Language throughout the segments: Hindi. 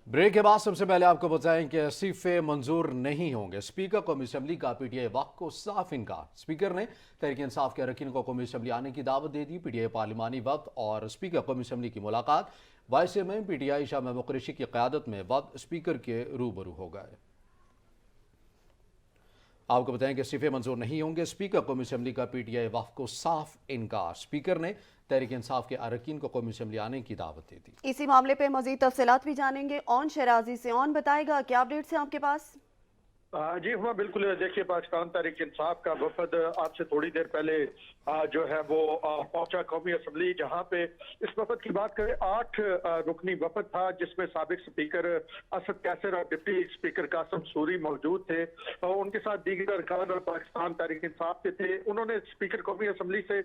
ब्रेक के बाद सबसे पहले आपको बताएं कि इस्तीफे मंजूर नहीं होंगे। स्पीकर कौमी असम्बली का पीटीआई वक्त को साफ इनकार। स्पीकर ने तहरीक इंसाफ के अरकान को कौमी असम्बली आने की दावत दे दी। पीटीआई पार्लिमानी वक्त और स्पीकर कौमी असम्बली की मुलाकात। वाइस चेयरमैन पीटीआई शाह महबूब कुरैशी की क़यादत में वक्त स्पीकर के रूबरू हो गए। आपको बताएं कि इस्तीफे मंजूर नहीं होंगे। स्पीकर कौमी असम्बली का पीटीआई वक्त को साफ इनकार। स्पीकर ने तहरीक इंसाफ के अरकान को कौमी असम्बली आने की दावत दे दी। इसी मामले पे मजीद तफसीलात भी जानेंगे। ऑन शराजी से ऑन बताएगा क्या अपडेट्स हैं आपके पास? जी हुआ बिल्कुल। देखिए, पाकिस्तान तहरीक इंसाफ का वफद आपसे थोड़ी देर पहले जो है वो पहुंचा कौमी असम्बली, जहां पे इस वफद की बात करें 8 रुकनी वफद था, जिसमें साबिक स्पीकर असद कैसर और डिप्टी स्पीकर कासम सूरी मौजूद थे और उनके साथ दीगर अरकान और पाकिस्तान तहरीक इंसाफ के थे। उन्होंने स्पीकर कौमी असम्बली से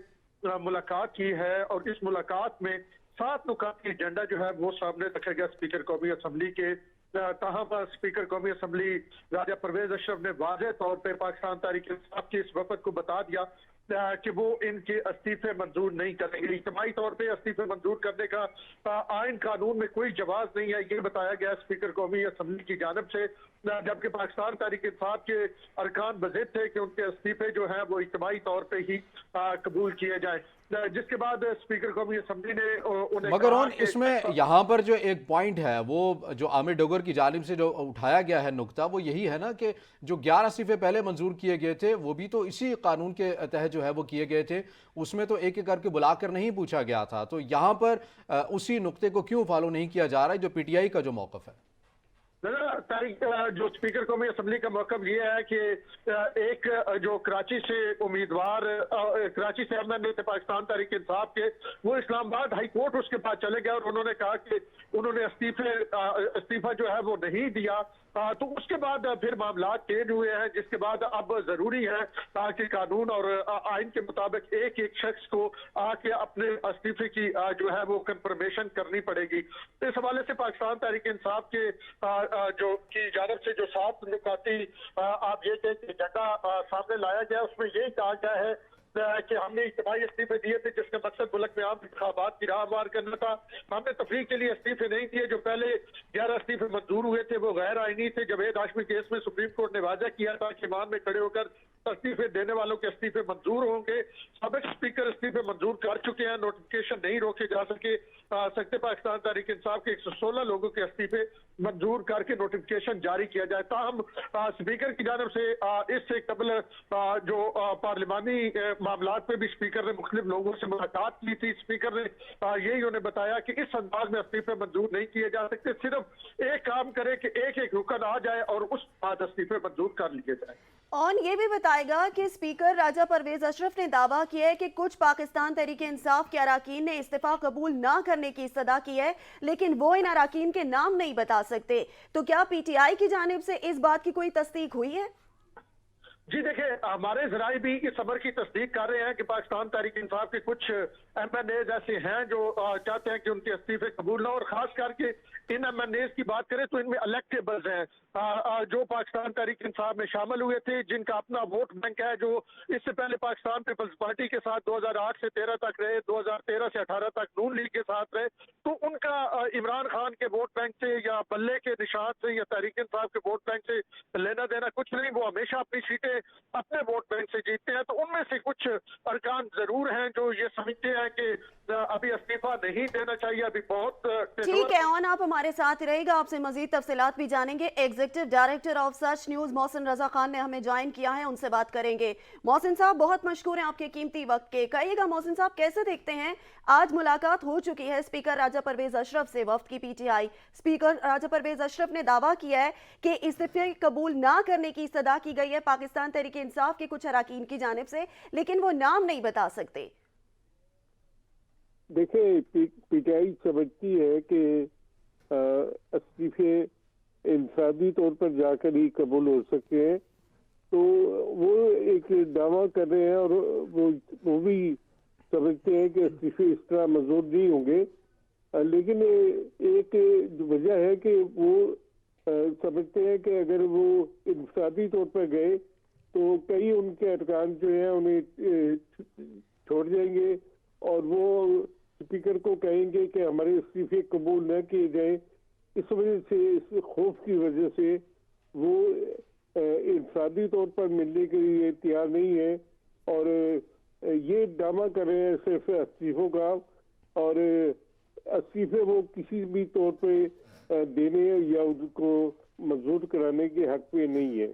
मुलाकात की है और इस मुलाकात में 7 नुकात की एजेंडा जो है वो सामने रखा गया स्पीकर कौमी असम्बली के। ताहम स्पीकर कौमी असम्बली राजा परवेज अशरफ ने वाज़ेह तौर पर पाकिस्तान तहरीक इंसाफ के इस वफद को बता दिया कि वो इनके इस्तीफे मंजूर नहीं करेंगे। इज्तिमाई तौर पे इस्तीफे मंजूर करने का आइन कानून में कोई जवाज नहीं है, ये बताया गया स्पीकर कौमी असम्बली की जानब से। जबकि पाकिस्तान तहरीक इंसाफ के अरकान बज़िद थे कि उनके इस्तीफे जो है वो इज्तिमाई तौर पे ही कबूल किए जाए, जिसके बाद स्पीकर कौमी असम्बली ने उन्हें मगर उन इसमें यहाँ पर जो एक पॉइंट है वो जो आमिर डोगर की जानिब से जो उठाया गया है नुक्ता, वो यही है ना कि जो 11 इस्तीफे पहले मंजूर किए गए थे वो भी तो इसी कानून के तहत जो है वो किए गए थे। उसमें तो एक एक करके बुलाकर नहीं पूछा गया था। तो यहाँ पर उसी नुक्ते को क्यों फॉलो नहीं किया जा रहा है जो पीटीआई का जो मौकफ है? तारीख जो स्पीकर कौमी असम्बली का मौकफ ये है कि एक जो कराची से उम्मीदवार कराची से एमएनए थे पाकिस्तान तहरीक इंसाफ के, वो इस्लामाबाद हाई कोर्ट उसके पास चले गए और उन्होंने कहा कि उन्होंने इस्तीफा जो है वो नहीं दिया। तो उसके बाद फिर मामला चेंज हुए हैं, जिसके बाद अब जरूरी है ताकि कानून और आइन के मुताबिक एक एक शख्स को आके अपने इस्तीफे की जो है वो कंफर्मेशन करनी पड़ेगी। इस हवाले से पाकिस्तान तहरीक इंसाफ के जो की जानब से जो 7 नुकाती आप ये कहें कि एजेंडा सामने लाया गया, उसमें यही कहा गया है कि हमने इज्तिमाई इस्तीफे दिए थे जिसका मकसद मुल्क में आम इंतखाबात की राह हमार करना था। हमने तफरीक के लिए इस्तीफे नहीं दिए। जो पहले 11 इस्तीफे मंजूर हुए थे वो गैर आईनी थे। जवेद हाशमी केस में सुप्रीम कोर्ट ने वाज़ा किया था कि ईमान में खड़े होकर इस्तीफे देने वालों के इस्तीफे मंजूर होंगे। साबिक स्पीकर इस्तीफे मंजूर कर चुके हैं, नोटिफिकेशन नहीं रोके जा सकते। पाकिस्तान तहरीक इंसाफ के 116 लोगों के इस्तीफे मंजूर करके नोटिफिकेशन जारी किया जाए। ताहम स्पीकर की जानब से इससे कबल जो पार्लिमानी मामलात पे भी स्पीकर ने मुख्तलिफ लोगों से मुलाकात की थी। स्पीकर ने यही उन्हें बताया कि इस अंदाज में इस्तीफे मंजूर नहीं किए जा सकते, सिर्फ एक काम करे कि एक एक रुकन आ जाए और उस बाद इस्तीफे मंजूर कर लिए जाए। ऑन ये भी बताएगा कि स्पीकर राजा परवेज अशरफ ने दावा किया है कि कुछ पाकिस्तान तहरीक इंसाफ के अराकीन ने इस्तीफा कबूल ना करने की इस्तदा की है, लेकिन वो इन अराकीन के नाम नहीं बता सकते। तो क्या पीटीआई की जानिब से इस बात की कोई तस्दीक हुई है? जी देखिए, हमारे जराए भी इस खबर की तस्दीक कर रहे हैं कि पाकिस्तान तहरीक इंसाफ के कुछ एमएनएज ऐसे हैं जो चाहते हैं कि उनके इस्तीफे कबूल ना, और खास करके इन एमएनएज की बात करें तो इनमें इलेक्टेबल्स हैं जो पाकिस्तान तहरीक इंसाफ में शामिल हुए थे, जिनका अपना वोट बैंक है, जो इससे पहले पाकिस्तान पीपल्स पार्टी के साथ 2008 से 13 तक रहे, 2013 से 18 तक नून लीग के साथ रहे। तो उनका इमरान खान के वोट बैंक से या बल्ले के निशान से या तहरीक इंसाफ के वोट बैंक से लेना देना कुछ नहीं। वो हमेशा अपनी सीटें अपने वोट बैंक से जीतते हैं। तो उनमें से कुछ अरकान जरूर हैं जो ये समझते हैं कि अभी इस्तीफा नहीं देना चाहिए, अभी बहुत ठीक है। ऑन आप हमारे साथ रहेगा, आपसे मजीद तफसीलात भी जानेंगे। Executive director of search news Mohsin Raza Khan ने हमें ज्वाइन किया है, उनसे बात करेंगे। मोहसिन साहब, बहुत मशकूर हैं आपके कीमती वक्त के। कहिएगा मोहसिन साहब, कैसे देखते हैं, आज मुलाकात हो चुकी है स्पीकर राजा परवेज अशरफ से वफ्द की पीटीआई। स्पीकर राजा परवेज अशरफ ने दावा किया है कि इस्तीफे कबूल ना करने की इस्तदा की गई है पाकिस्तान तहरीक इंसाफ के कुछ अराकीन की जानिब से, लेकिन वो नाम नहीं बता सकते। देखिए, पीटीआई समझती है कि इस्तीफे इंसानी तौर पर जाकर ही कबूल हो सकते हैं, तो वो एक दावा कर रहे हैं और वो भी समझते हैं कि इस्तीफे इस तरह मंजूर नहीं होंगे। लेकिन एक वजह है कि वो समझते हैं कि अगर वो इंसानी तौर पर गए तो कई उनके अरकान जो हैं उन्हें छोड़ जाएंगे और वो स्पीकर को कहेंगे कि हमारे इस्तीफे कबूल न किए जाए, इस वजह से, इस खौफ की वजह से वो इंफरादी तौर पर मिलने के लिए तैयार नहीं है और ये दावा कर रहे हैं सिर्फ इस्तीफों का, और इस्तीफे वो किसी भी तौर पे देने या उनको मंजूर कराने के हक पे नहीं है।